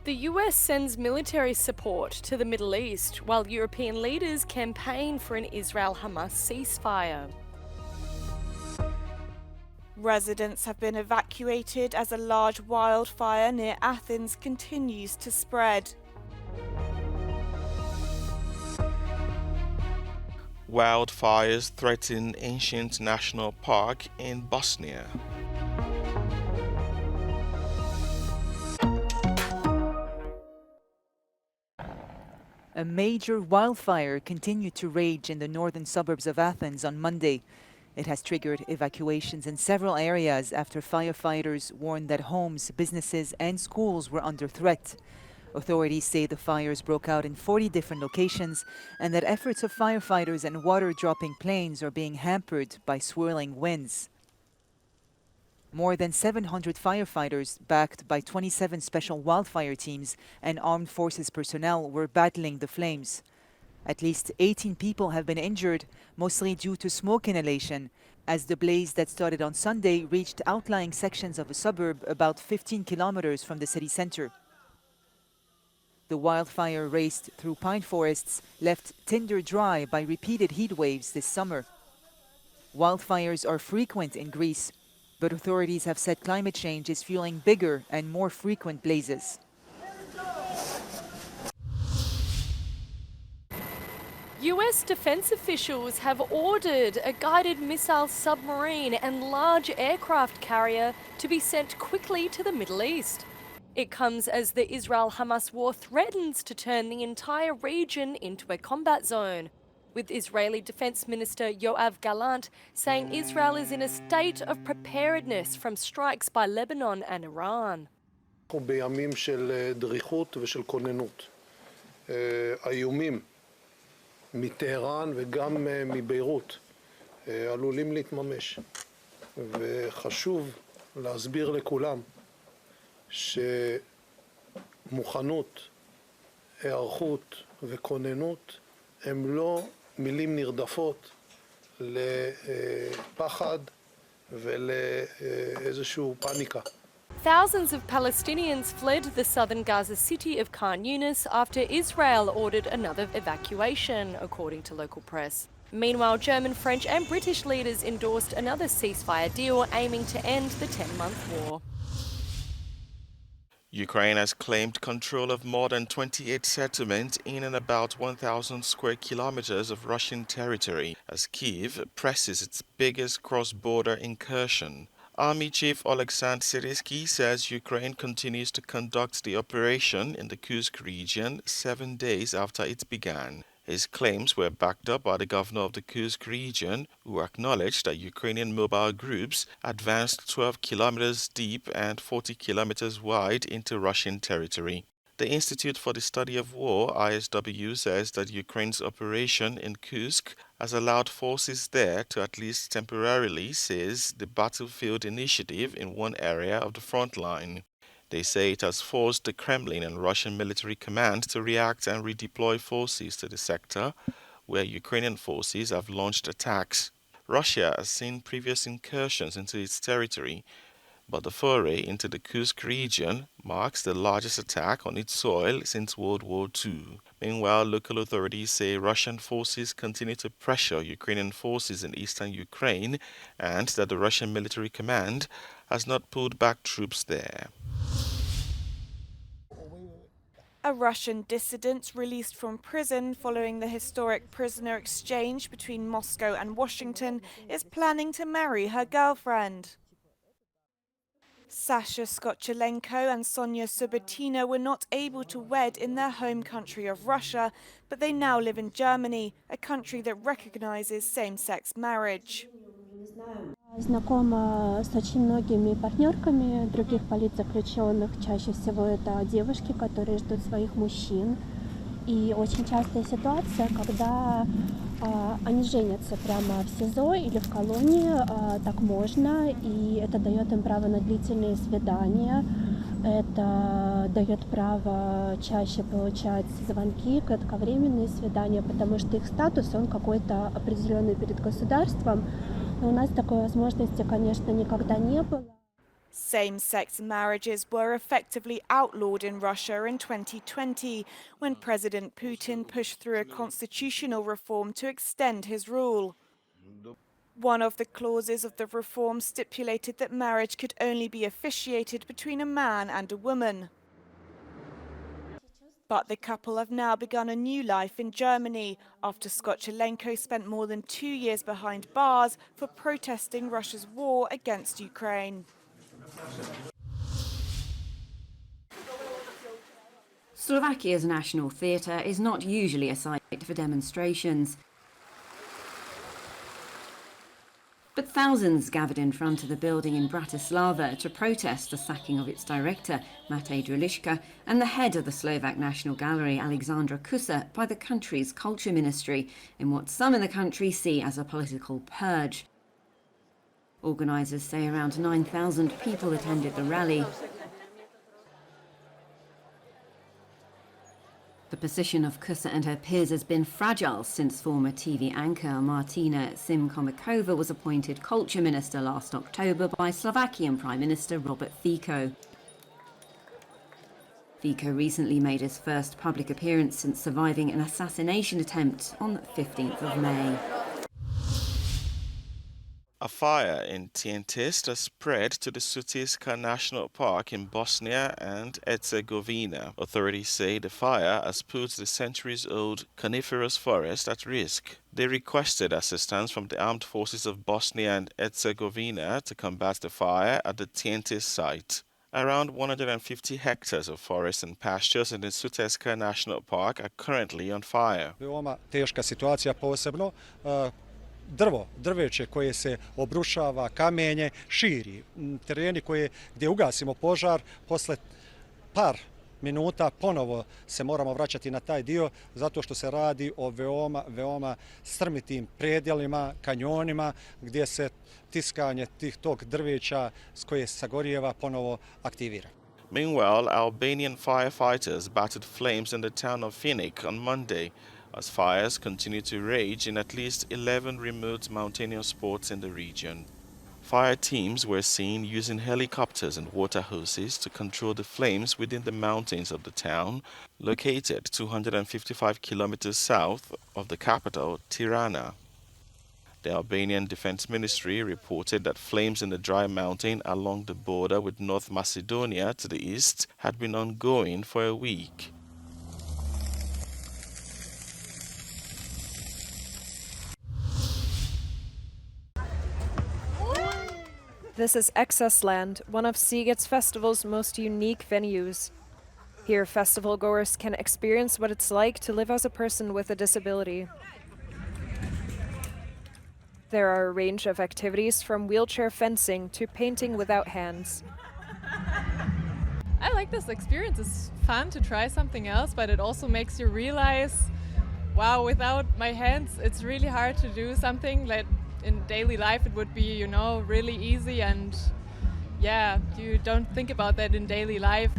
The US sends military support to the Middle East while European leaders campaign for an Israel-Hamas ceasefire. Residents have been evacuated as a large wildfire near Athens continues to spread. Wildfires threaten ancient national park in Bosnia. A major wildfire continued to rage in the northern suburbs of Athens on Monday. It has triggered evacuations in several areas after firefighters warned that homes, businesses, and schools were under threat. Authorities say the fires broke out in 40 different locations and that efforts of firefighters and water-dropping planes are being hampered by swirling winds. More than 700 firefighters, backed by 27 special wildfire teams and armed forces personnel, were battling the flames. At least 18 people have been injured, mostly due to smoke inhalation, as the blaze that started on Sunday reached outlying sections of a suburb about 15 kilometers from the city center. The wildfire raced through pine forests, left tinder dry by repeated heat waves this summer. Wildfires are frequent in Greece, but authorities have said climate change is fueling bigger and more frequent blazes. US defense officials have ordered a guided missile submarine and large aircraft carrier to be sent quickly to the Middle East. It comes as the Israel-Hamas war threatens to turn the entire region into a combat zone, with Israeli Defense Minister Yoav Gallant saying Israel is in a state of preparedness from strikes by Lebanon and Iran. בימים של דריכות ושל כוננות. האיומים מטהרן וגם מביירות עלולים להתממש. וחשוב להסביר לכולם שמוכנות, היערכות וכוננות הם לא מילים נרדפות לפחד ולאיזשהו פאניקה. Thousands of Palestinians fled the southern Gaza city of Khan Yunis after Israel ordered another evacuation, according to local press. Meanwhile, German, French and British leaders endorsed another ceasefire deal aiming to end the 10-month war. Ukraine has claimed control of more than 28 settlements in and about 1,000 square kilometers of Russian territory as Kyiv presses its biggest cross-border incursion. Army Chief Oleksandr Syrskyi says Ukraine continues to conduct the operation in the Kursk region 7 days after it began. His claims were backed up by the governor of the Kursk region, who acknowledged that Ukrainian mobile groups advanced 12 kilometers deep and 40 kilometers wide into Russian territory. The Institute for the Study of War, ISW, says that Ukraine's operation in Kursk has allowed forces there to at least temporarily seize the battlefield initiative in one area of the front line. They say it has forced the Kremlin and Russian military command to react and redeploy forces to the sector, where Ukrainian forces have launched attacks. Russia has seen previous incursions into its territory, but the foray into the Kursk region marks the largest attack on its soil since World War II. Meanwhile, local authorities say Russian forces continue to pressure Ukrainian forces in eastern Ukraine and that the Russian military command has not pulled back troops there. A Russian dissident released from prison following the historic prisoner exchange between Moscow and Washington is planning to marry her girlfriend. Sasha Skotchelenko and Sonia Subotina were not able to wed in their home country of Russia, but they now live in Germany, a country that recognizes same-sex marriage. Знакома с очень многими партнерками других политзаключенных. Чаще всего это девушки, которые ждут своих мужчин. И очень частая ситуация, когда они женятся прямо в СИЗО или в колонии, так можно, и это дает им право на длительные свидания. Это дает право чаще получать звонки, кратковременные свидания, потому что их статус, он какой-то определенный перед государством. Но у нас такой возможности, конечно, никогда не было. Same-sex marriages were effectively outlawed in Russia in 2020 when President Putin pushed through a constitutional reform to extend his rule. One of the clauses of the reform stipulated that marriage could only be officiated between a man and a woman. But the couple have now begun a new life in Germany after Skochelenko spent more than 2 years behind bars for protesting Russia's war against Ukraine. Slovakia's national theatre is not usually a site for demonstrations. But thousands gathered in front of the building in Bratislava to protest the sacking of its director, Matej Driliška, and the head of the Slovak National Gallery, Alexandra Kusa, by the country's culture ministry, in what some in the country see as a political purge. Organisers say around 9,000 people attended the rally. The position of Kusa and her peers has been fragile since former TV anchor Martina Simkomikova was appointed culture minister last October by Slovakian Prime Minister Robert Fico. Fico recently made his first public appearance since surviving an assassination attempt on the 15th of May. A fire in Tientist has spread to the Sutjeska National Park in Bosnia and Herzegovina. Authorities say the fire has put the centuries-old coniferous forest at risk. They requested assistance from the armed forces of Bosnia and Herzegovina to combat the fire at the Tientist site. Around 150 hectares of forest and pastures in the Sutjeska National Park are currently on fire. Veoma teška situacija, posebno drveće koje se obrušava, kamenje, širi. Tereni gdje ugasimo požar, posle par minuta ponovo se moramo vraćati na taj dio zato što se radi o veoma strmitim predjelima, kanjonima gdje se tiskanje tog drveća s koje sagorijeva ponovo aktivira. Meanwhile, Albanian firefighters battered flames in the town of Finik on Monday, as fires continue to rage in at least 11 remote mountainous spots in the region. Fire teams were seen using helicopters and water hoses to control the flames within the mountains of the town, located 255 kilometers south of the capital, Tirana. The Albanian Defense Ministry reported that flames in the dry mountain along the border with North Macedonia to the east had been ongoing for a week. This is Excess Land, one of Sziget's festival's most unique venues. Here, festival goers can experience what it's like to live as a person with a disability. There are a range of activities from wheelchair fencing to painting without hands. I like this experience. It's fun to try something else, but it also makes you realize, wow, without my hands, it's really hard to do something like in daily life. It would be, really easy, and you don't think about that in daily life.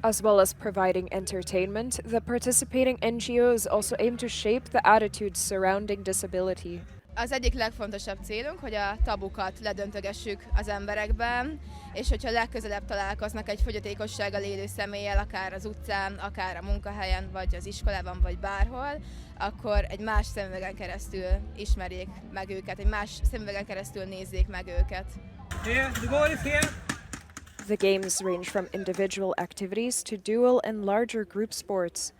As well as providing entertainment, the participating NGOs also aim to shape the attitudes surrounding disability. Az egyik legfontosabb célunk, hogy a tabukat ledöntögessük az emberekben, és hogyha legközelebb találkoznak egy fogyatékossággal élő személlyel, akár az utcán, akár a munkahelyen, vagy az iskolában, vagy bárhol, akkor egy más szemüvegen keresztül ismerjék meg őket, egy más szemüvegen keresztül nézzék meg őket. The games range from individual activities to dual and larger group sports.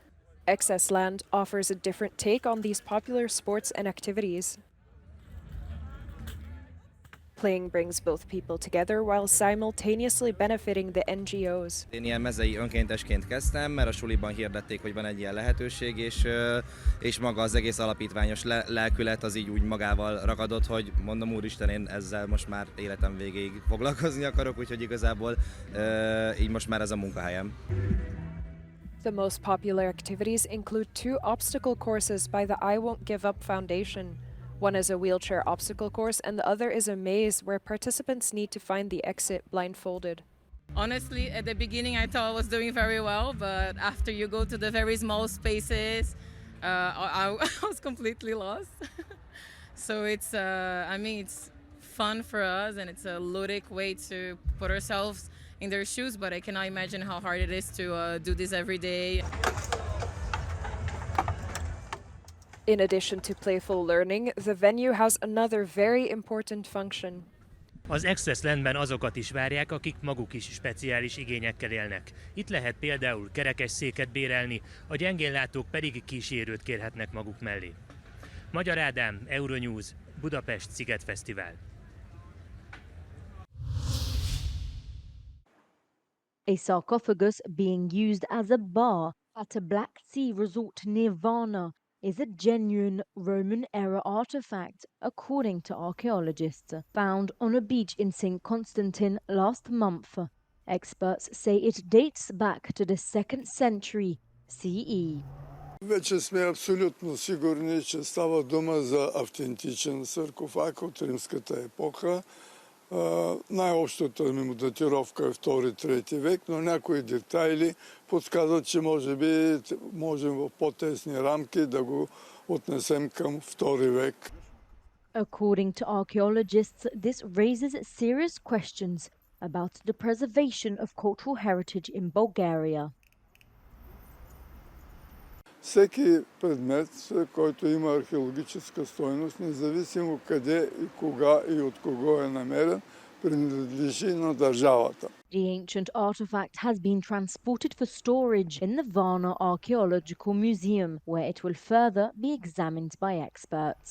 Excess Land offers a different take on these popular sports and activities. Playing brings both people together while simultaneously benefiting the NGOs. Én ilyen mezei önkéntesként kezdtem, mert a suliban hirdették, hogy van egy ilyen lehetőség, és maga az egész alapítványos lelkület az így úgy magával ragadott, hogy mondom, úristen, én ezzel most már életem végéig foglalkozni akarok, úgyhogy igazából így most már ez a munkahelyem. The most popular activities include 2 obstacle courses by the I Won't Give Up Foundation. One is a wheelchair obstacle course and the other is a maze where participants need to find the exit blindfolded. Honestly, at the beginning I thought I was doing very well, but after you go to the very small spaces, I was completely lost. So it's fun for us and it's a ludic way to put ourselves in their shoes, but I cannot imagine how hard it is to do this every day. In addition to playful learning, the venue has another very important function. Az Access Landben azokat is várják, akik maguk is speciális igényekkel élnek. Itt lehet például kerekesszéket bérelni, a gyengénlátók pedig kísérőt kérhetnek maguk mellé. Magyar Ádám, Euronews, Budapest Szigetfesztivál. A sarcophagus being used as a bar at a Black Sea resort near Varna is a genuine Roman-era artifact, according to archaeologists, found on a beach in St. Constantine last month. Experts say it dates back to the 2nd century CE. Вече сме абсолютно сигурни, че става дума за автентичен саркофаг от римската епоха. Най-общата му датировка е 2-3 век, но някои детайли подсказват, че може би можем в по-тесни рамки да го отнесем към 2 век. According to archaeologists, this raises serious questions about the preservation of cultural heritage in Bulgaria. Всеки предмет, който има археологическа стойност, независимо къде и кога и от кого е намерен, принадлежи на държавата. The ancient artifact has been transported for storage in the Varna Archaeological Museum, where it will further be examined by experts.